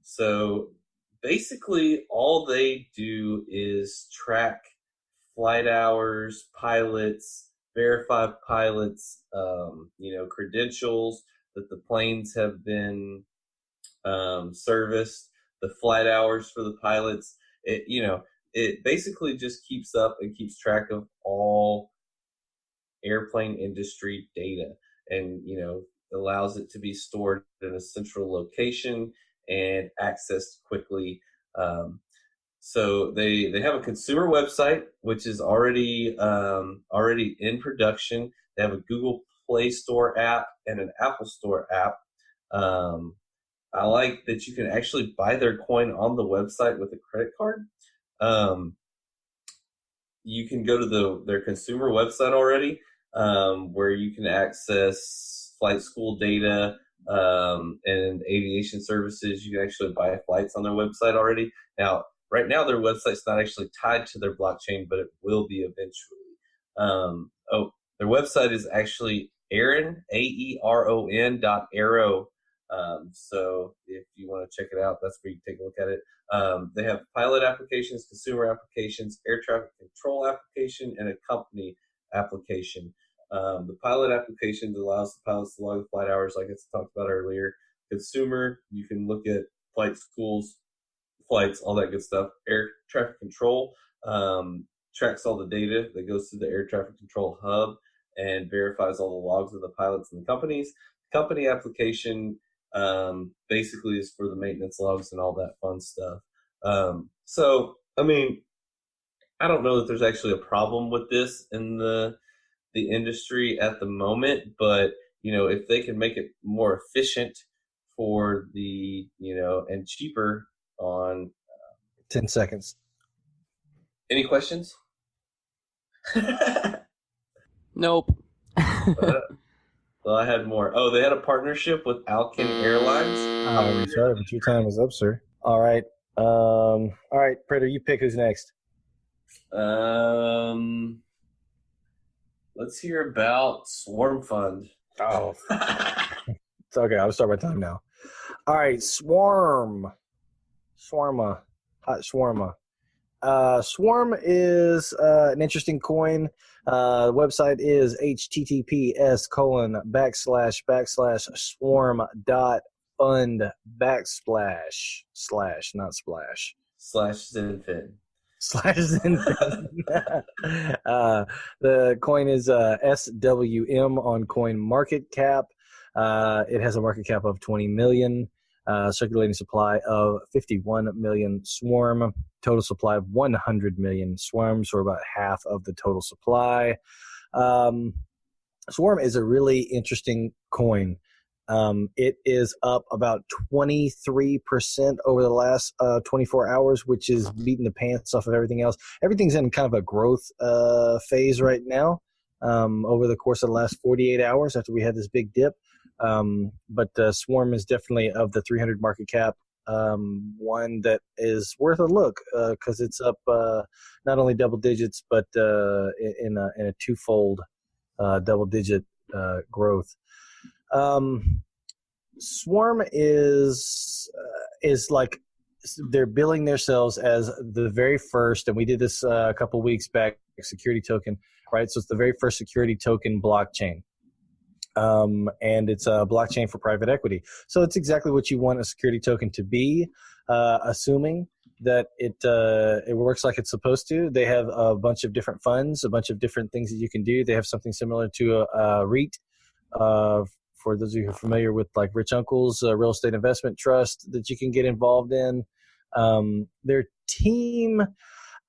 So basically, all they do is track flight hours, pilots, verify pilots, credentials that the planes have been serviced, the flight hours for the pilots. It basically just keeps up and keeps track of all airplane industry data, and allows it to be stored in a central location and accessed quickly. So they have a consumer website which is already in production. They have a Google Play Store app and an Apple Store app. I like that you can actually buy their coin on the website with a credit card. You can go to their consumer website already, where you can access flight school data, and aviation services. You can actually buy flights on their website already. Now, right now, their website's not actually tied to their blockchain, but it will be eventually. Their website is actually Aeron, Aeron.aero. So if you want to check it out, that's where you can take a look at it. They have pilot applications, consumer applications, air traffic control application, and a company application. The pilot application allows the pilots to log the flight hours, like I talked about earlier. Consumer, you can look at flight schools, flights, all that good stuff. Air traffic control tracks all the data that goes through the air traffic control hub and verifies all the logs of the pilots and the companies. Company application basically is for the maintenance logs and all that fun stuff. So, I mean, I don't know that there's actually a problem with this in the industry at the moment, but, you know, if they can make it more efficient for the, you know, and cheaper on 10 seconds. Any questions? Nope. Well, I had more. Oh, they had a partnership with Alkin Airlines. I'm sorry, but your time is up, sir. All right. All right, Predator, you pick who's next. Let's hear about Swarm Fund. Oh. It's okay. I'll start my time now. All right, Swarma. Hot Swarma. Swarm is an interesting coin. The website is https://swarm.fund/ not splash. /Zenfin. The coin is SWM on Coin Market Cap. It has a market cap of 20 million, circulating supply of 51 million swarm, total supply of 100 million swarms, or about half of the total supply. Swarm is a really interesting coin. It is up about 23% over the last 24 hours, which is beating the pants off of everything else. Everything's in kind of a growth phase right now over the course of the last 48 hours after we had this big dip. But Swarm is definitely, of the 300 market cap, one that is worth a look because it's up not only double digits, but in a twofold double-digit growth. Swarm is like they're billing themselves as the very first, and we did this a couple weeks back, security token, right? So it's the very first security token blockchain. And it's a blockchain for private equity. So it's exactly what you want a security token to be, assuming that it works like it's supposed to. They have a bunch of different funds, a bunch of different things that you can do. They have something similar to a REIT, for those of you who are familiar with like Rich Uncle's real estate investment trust that you can get involved in. Their team,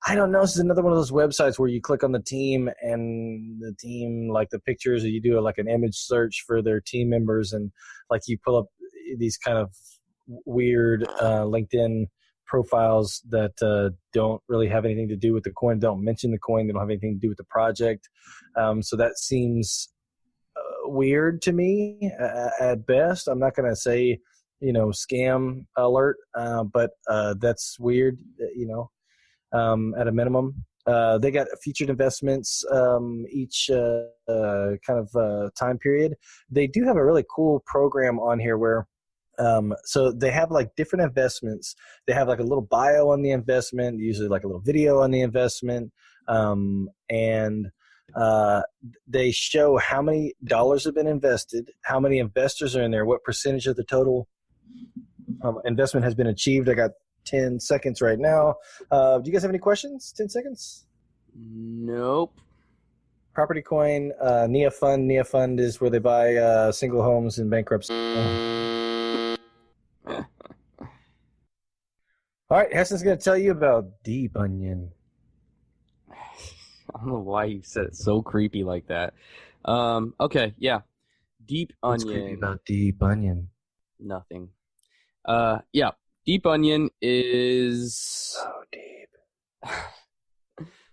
I don't know. This is another one of those websites where you click on the team and the team, like the pictures, or you do like an image search for their team members, and like you pull up these kind of weird LinkedIn profiles that don't really have anything to do with the coin, don't mention the coin, they don't have anything to do with the project. So that seems weird to me at best. I'm not going to say, scam alert, but that's weird, at a minimum. They got featured investments each kind of time period. They do have a really cool program on here where so they have like different investments. They have like a little bio on the investment, usually like a little video on the investment, and they show how many dollars have been invested, how many investors are in there, what percentage of the total investment has been achieved. I got 10 seconds right now. Do you guys have any questions? 10 seconds? Nope. Property coin, Nia Fund. Nia Fund is where they buy single homes in bankruptcy. All right, Heston's going to tell you about Deep Onion. I don't know why you said it so creepy like that. Okay, yeah. Deep What's Onion. creepy about Deep Onion? Nothing. Yeah. Deep Onion is So deep.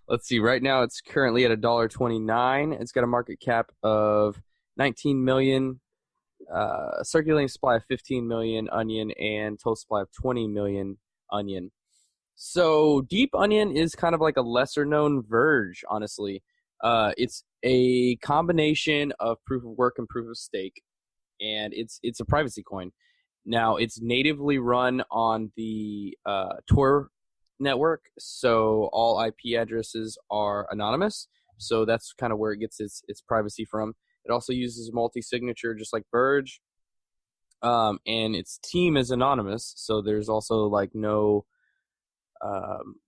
Let's see. Right now, it's currently at $1.29. It's got a market cap of 19 million. circulating supply of 15 million onion and total supply of 20 million onion. So Deep Onion is kind of like a lesser-known Verge, honestly. It's a combination of proof of work and proof of stake, and it's a privacy coin. Now, it's natively run on the Tor network, so all IP addresses are anonymous. So that's kind of where it gets its privacy from. It also uses multi-signature, just like Verge, and its team is anonymous. So there's also like no,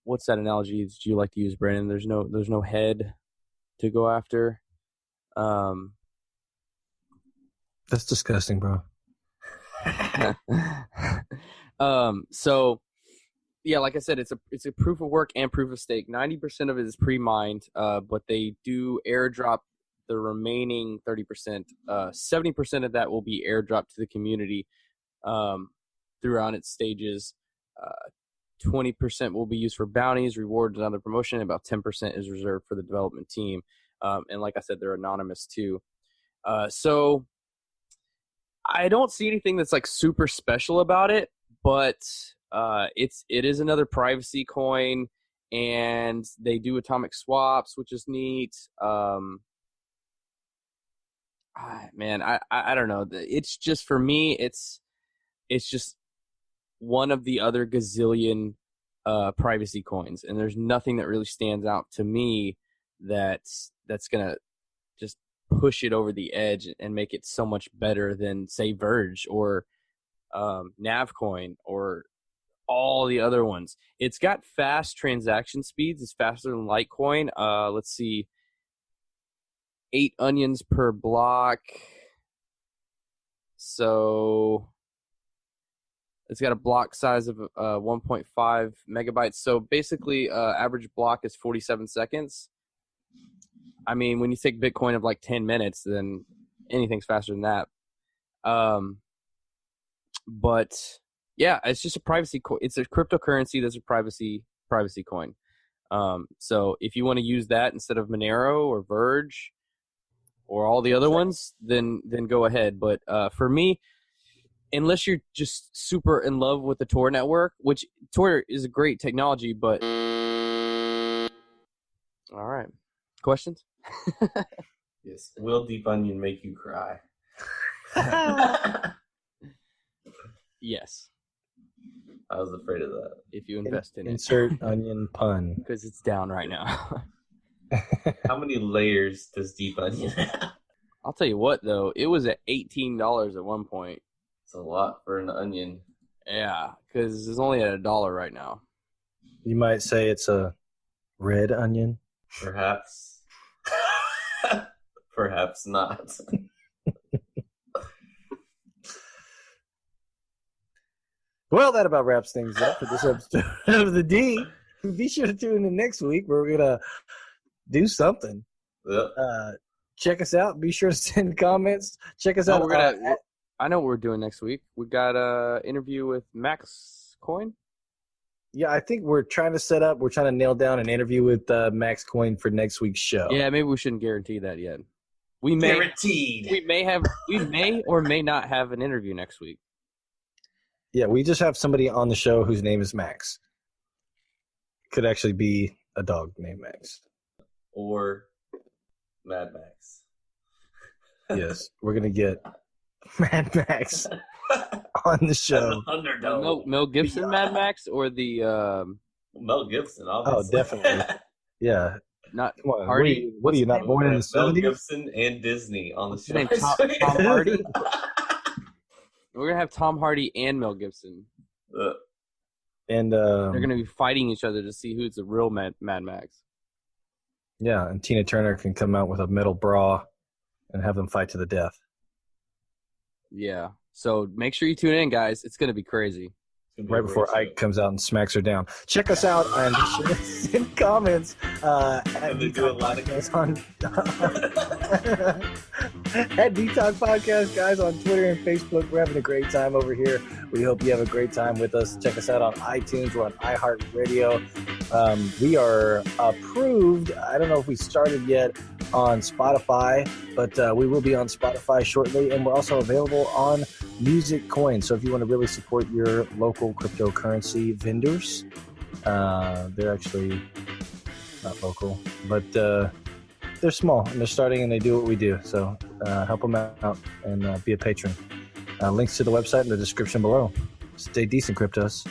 what's that analogy that you like to use, Brandon? There's no head to go after. That's disgusting, bro. So yeah, like I said, it's a proof of work and proof of stake. 90% of it is pre-mined, but they do airdrop the remaining 30%. 70% of that will be airdropped to the community throughout its stages. 20% will be used for bounties, rewards, and other promotion. About 10% is reserved for the development team. And like I said, they're anonymous too. So I don't see anything that's like super special about it, but it is another privacy coin, and they do atomic swaps, which is neat. Man, I don't know. It's just, for me, it's just one of the other gazillion privacy coins, and there's nothing that really stands out to me that's gonna just push it over the edge and make it so much better than, say, Verge or Navcoin or all the other ones. It's got fast transaction speeds. It's faster than Litecoin. Let's see, 8 onions per block. So it's got a block size of 1.5 megabytes. So basically, average block is 47 seconds. I mean, when you take Bitcoin of like 10 minutes, then anything's faster than that. But yeah, it's just a privacy coin. It's a cryptocurrency that's a privacy coin. So if you want to use that instead of Monero or Verge or all the other ones, then go ahead. But for me, unless you're just super in love with the Tor network, which Tor is a great technology, but all right, questions? Yes. Will Deep Onion make you cry? Yes. I was afraid of that. If you invest in it. Insert onion pun. Because it's down right now. How many layers does Deep Onion have? I'll tell you what, though. It was at $18 at one point. It's a lot for an onion. Yeah, because it's only at $1 right now. You might say it's a red onion. Perhaps. Perhaps not. Well, that about wraps things up for this episode of the D. Be sure to tune in next week where we're going to do something. Yep. Check us out. Be sure to send comments. Check us out. I know what we're doing next week. We got an interview with Max Coin. Yeah, I think we're trying to nail down an interview with Max Coin for next week's show. Yeah, maybe we shouldn't guarantee that yet. We may or may not have an interview next week. Yeah, we just have somebody on the show whose name is Max. Could actually be a dog named Max. Or Mad Max. Yes, we're going to get Mad Max on the show. Mel Gibson Mad Max or the... Mel Gibson, obviously. Oh, definitely. Yeah. Not Come on, Hardy. What are you, not born in the 70s? Mel Gibson and Disney on the What's show. his name? Tom Hardy? We're going to have Tom Hardy and Mel Gibson. And they're going to be fighting each other to see who's the real Mad Max. Yeah, and Tina Turner can come out with a metal bra and have them fight to the death. Yeah. So make sure you tune in, guys. It's going to be crazy. Right before Ike comes out and smacks her down. Check us out and send comments at D-Talk Podcast at D-Talk Podcast, guys, on Twitter and Facebook. We're having a great time over here. We hope you have a great time with us. Check us out on iTunes. We're on iHeartRadio. We are approved. I don't know if we started yet on Spotify, but we will be on Spotify shortly, and we're also available on Music Coin. So if you want to really support your local cryptocurrency vendors, they're actually not local, but they're small and they're starting and they do what we do. So help them out and be a patron. Links to the website in the description below. Stay decent, Cryptos.